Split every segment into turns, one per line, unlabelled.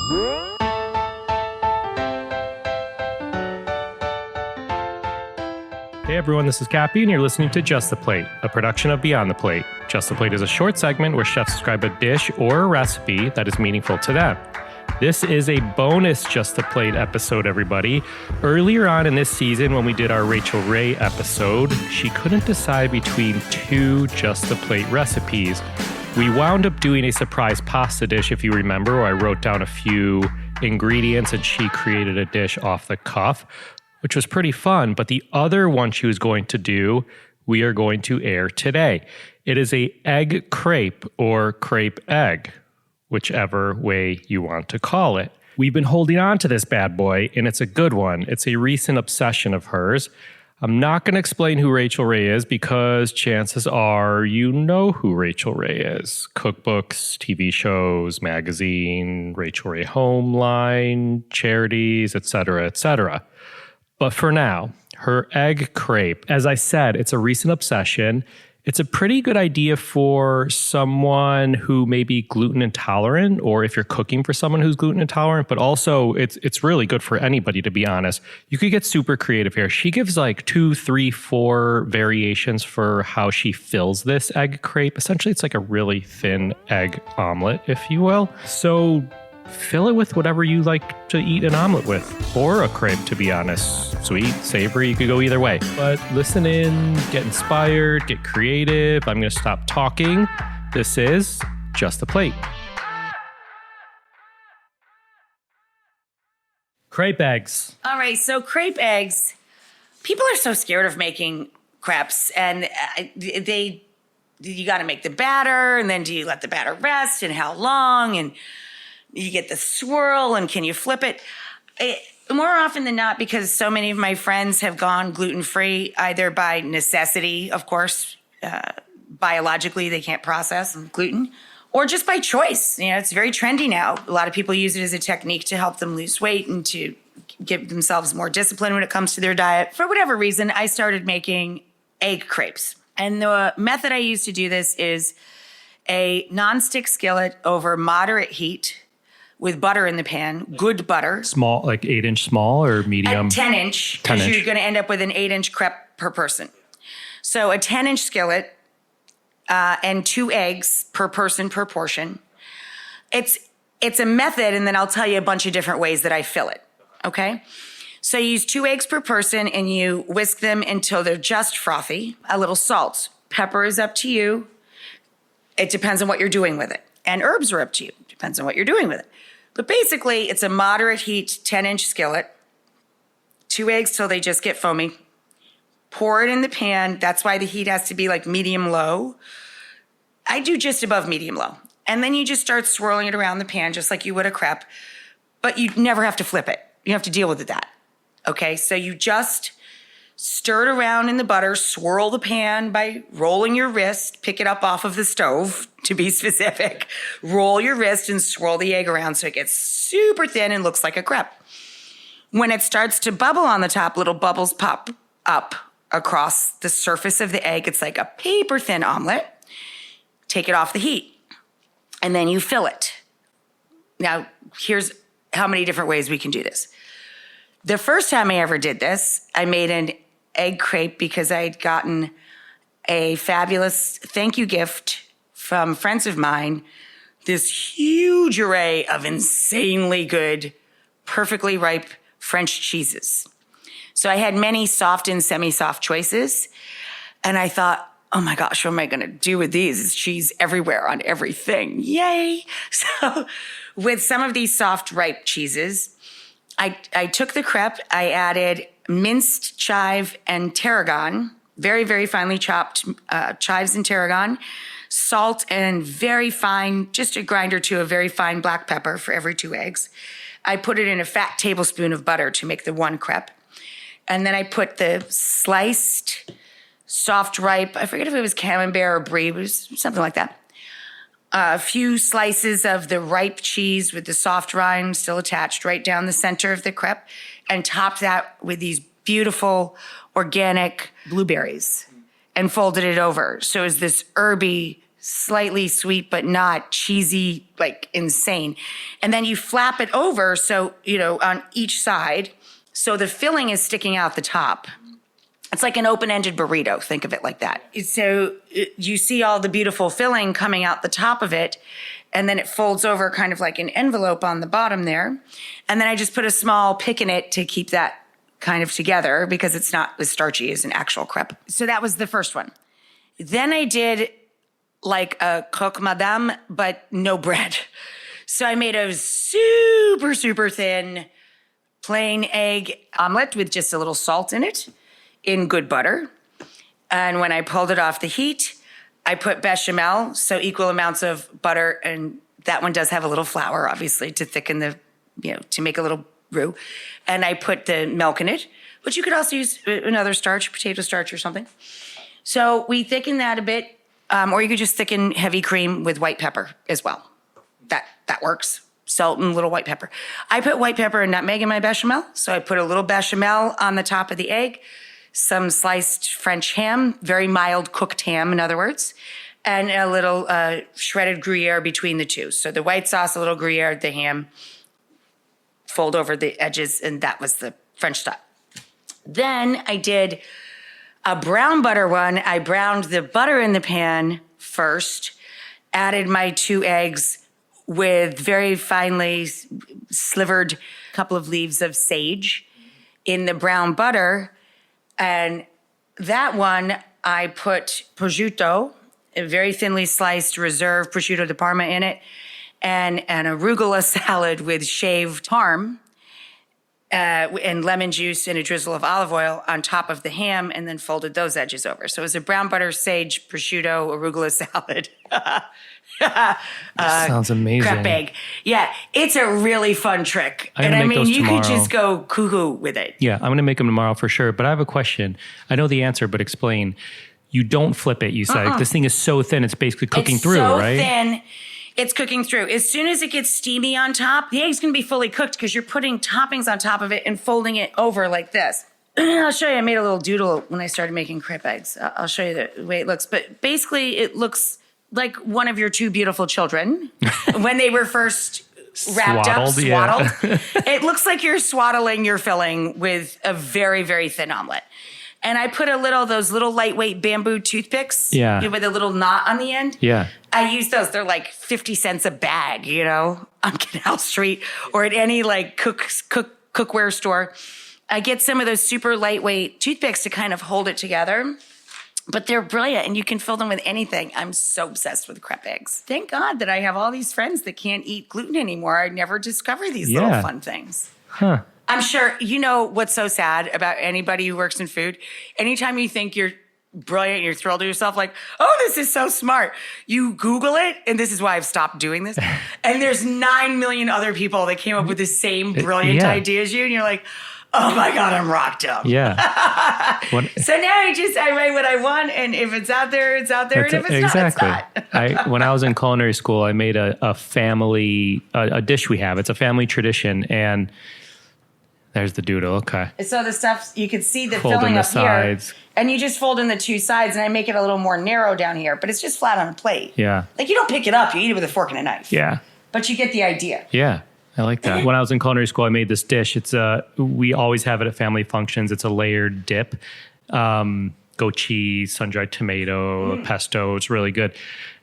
Hey everyone, this is Cappy, and you're listening to Just the Plate, a production of Beyond the Plate. Just the Plate is a short segment where chefs describe a dish or a recipe that is meaningful to them. This is a bonus Just the Plate episode, everybody. Earlier on in this season, when we did our Rachael Ray episode, she couldn't decide between two Just the Plate recipes. We wound up doing a surprise pasta dish, if you remember, where I wrote down a few ingredients and she created a dish off the cuff, which was pretty fun. But the other one she was going to do, we are going to air today. It is a egg crepe or crepe egg, whichever way you want to call it. We've been holding on to this bad boy, and it's a good one. It's a recent obsession of hers. I'm not going to explain who Rachael Ray is because chances are you know who Rachael Ray is. Cookbooks, TV shows, magazine, Rachael Ray Home line, charities, etc., etc. But for now, her egg crepe, as I said, it's a recent obsession. It's a pretty good idea for someone who may be gluten intolerant, or if you're cooking for someone who's gluten intolerant, but also it's really good for anybody, to be honest. You could get super creative here. She gives like 2, 3, 4 variations for how she fills this egg crepe. Essentially, it's like a really thin egg omelet, if you will. So fill it with whatever you like to eat an omelet with, or a crepe, to be honest. Sweet, savory, you could go either way. But listen in, get inspired, get creative. I'm going to stop talking. This is Just the Plate. Crepe eggs.
All right, so crepe eggs. People are so scared of making crepes, and you got to make the batter, and then do you let the batter rest, and how long, and you get the swirl, and can you flip it? More often than not, because so many of my friends have gone gluten-free, either by necessity, of course, biologically they can't process gluten, or just by choice. You know, it's very trendy now. A lot of people use it as a technique to help them lose weight and to give themselves more discipline when it comes to their diet. For whatever reason, I started making egg crepes. And the method I use to do this is a nonstick skillet over moderate heat, with butter in the pan, good butter.
Small, like 8-inch small or medium?
10-inch, because you're going to end up with an 8-inch crepe per person. So a 10-inch skillet and 2 eggs per person per portion. It's a method, and then I'll tell you a bunch of different ways that I fill it, okay? So you use 2 eggs per person, and you whisk them until they're just frothy. A little salt. Pepper is up to you. It depends on what you're doing with it. And herbs are up to you. Depends on what you're doing with it. But basically, it's a moderate heat 10-inch skillet, 2 eggs till they just get foamy. Pour it in the pan. That's why the heat has to be like medium-low. I do just above medium-low. And then you just start swirling it around the pan just like you would a crepe. But you never have to flip it. You don't have to deal with that. Okay, so you just stir it around in the butter, swirl the pan by rolling your wrist, pick it up off of the stove, to be specific. Roll your wrist and swirl the egg around so it gets super thin and looks like a crepe. When it starts to bubble on the top, little bubbles pop up across the surface of the egg. It's like a paper thin omelet. Take it off the heat, and then you fill it. Now, here's how many different ways we can do this. The first time I ever did this, I made an egg crepe because I had gotten a fabulous thank you gift from friends of mine, this huge array of insanely good, perfectly ripe French cheeses. So I had many soft and semi-soft choices, and I thought, oh my gosh, what am I going to do with these? There's cheese everywhere on everything. Yay! So with some of these soft, ripe cheeses, I took the crepe, I added minced chive and tarragon, very, very finely chopped chives and tarragon, salt and very fine, just a grinder to a very fine black pepper for every 2 eggs. I put it in a fat tablespoon of butter to make the 1 crepe. And then I put the sliced, soft, ripe, I forget if it was camembert or brie, but it was something like that. A few slices of the ripe cheese with the soft rind still attached right down the center of the crepe, and topped that with these beautiful organic blueberries and folded it over. So it's this herby, slightly sweet, but not cheesy, like insane. And then you flap it over, so, on each side, so the filling is sticking out the top. It's like an open-ended burrito. Think of it like that. So you see all the beautiful filling coming out the top of it, and then it folds over kind of like an envelope on the bottom there. And then I just put a small pick in it to keep that kind of together because it's not as starchy as an actual crepe. So that was the first one. Then I did like a croque madame, but no bread. So I made a super, super thin plain egg omelet with just a little salt in it, in good butter. And when I pulled it off the heat, I put bechamel, so equal amounts of butter, and that one does have a little flour, obviously, to thicken to make a little roux. And I put the milk in it, but you could also use another starch, potato starch or something. So we thicken that a bit, or you could just thicken heavy cream with white pepper as well. That works. Salt and a little white pepper. I put white pepper and nutmeg in my bechamel, so I put a little bechamel on the top of the egg, some sliced French ham, very mild cooked ham, in other words, and a little shredded Gruyere between the two. So the white sauce, a little Gruyere, the ham, fold over the edges, and that was the French style. Then I did a brown butter one. I browned the butter in the pan first, added my 2 eggs with very finely slivered couple of leaves of sage in the brown butter. And that one, I put prosciutto, a very thinly sliced reserve prosciutto di Parma in it, and an arugula salad with shaved parm, and lemon juice and a drizzle of olive oil on top of the ham, and then folded those edges over. So it was a brown butter, sage, prosciutto, arugula salad.
Sounds amazing.
Crepe egg. Yeah, it's a really fun trick. And I mean, you could just go cuckoo with it.
Yeah, I'm going to make them tomorrow for sure. But I have a question. I know the answer, but explain. You don't flip it, you said. This thing is so thin, it's basically cooking through, right?
It's so thin. It's cooking through. As soon as it gets steamy on top, the egg's going to be fully cooked because you're putting toppings on top of it and folding it over like this. I'll show you. I made a little doodle when I started making crepe eggs. I'll show you the way it looks. But basically, it looks like one of your 2 beautiful children when they were first wrapped up, swaddled. Yeah. It looks like you're swaddling your filling with a very, very thin omelet. And I put those little lightweight bamboo toothpicks with a little knot on the end.
Yeah.
I use those. They're like 50 cents a bag, on Canal Street or at any like cookware store. I get some of those super lightweight toothpicks to kind of hold it together. But they're brilliant, and you can fill them with anything. I'm so obsessed with crepe eggs. Thank God that I have all these friends that can't eat gluten anymore. I never discover these little fun things.
Huh.
I'm sure what's so sad about anybody who works in food. Anytime you think you're brilliant, you're thrilled to yourself, like, oh, this is so smart. You Google it, and this is why I've stopped doing this. And there's 9 million other people that came up with the same brilliant idea as you, and you're like, oh my God, I'm rocked up.
Yeah.
So now I write what I want, and if it's out there, it's out there, and if it's not, it's not.
When I was in culinary school, I made a family, a dish we have. It's a family tradition, and there's the doodle. Okay.
So the stuff, you can see the filling up sides. Here, and you just fold in the 2 sides, and I make it a little more narrow down here, but it's just flat on a plate.
Yeah.
Like you don't pick it up, you eat it with a fork and a knife.
Yeah.
But you get the idea.
Yeah. I like that. When I was in culinary school, I made this dish. We always have it at family functions. It's a layered dip, goat cheese, sun-dried tomato, pesto. It's really good.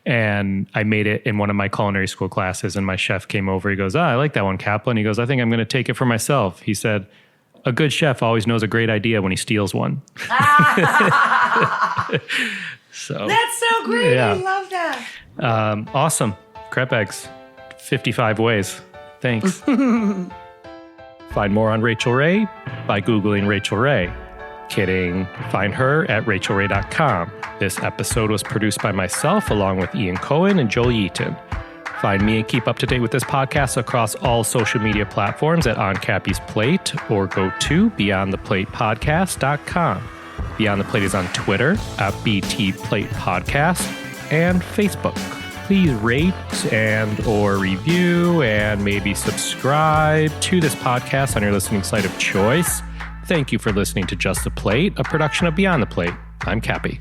And I made it in one of my culinary school classes, and my chef came over. He goes, I like that one, Kaplan. He goes, I think I'm going to take it for myself. He said, a good chef always knows a great idea when he steals one. So
that's so great. Yeah. I love that.
Awesome. Crepe eggs, 55 ways. Thanks. Find more on Rachael Ray by Googling Rachael Ray. Kidding. Find her at rachaelray.com. This episode was produced by myself along with Ian Cohen and Joel Yeaton. Find me and keep up to date with this podcast across all social media platforms at On Cappy's Plate or go to beyondtheplatepodcast.com. Beyond the Plate is on Twitter at BT Plate Podcast and Facebook. Please rate and or review and maybe subscribe to this podcast on your listening site of choice. Thank you for listening to Just the Plate, a production of Beyond the Plate. I'm Cappy.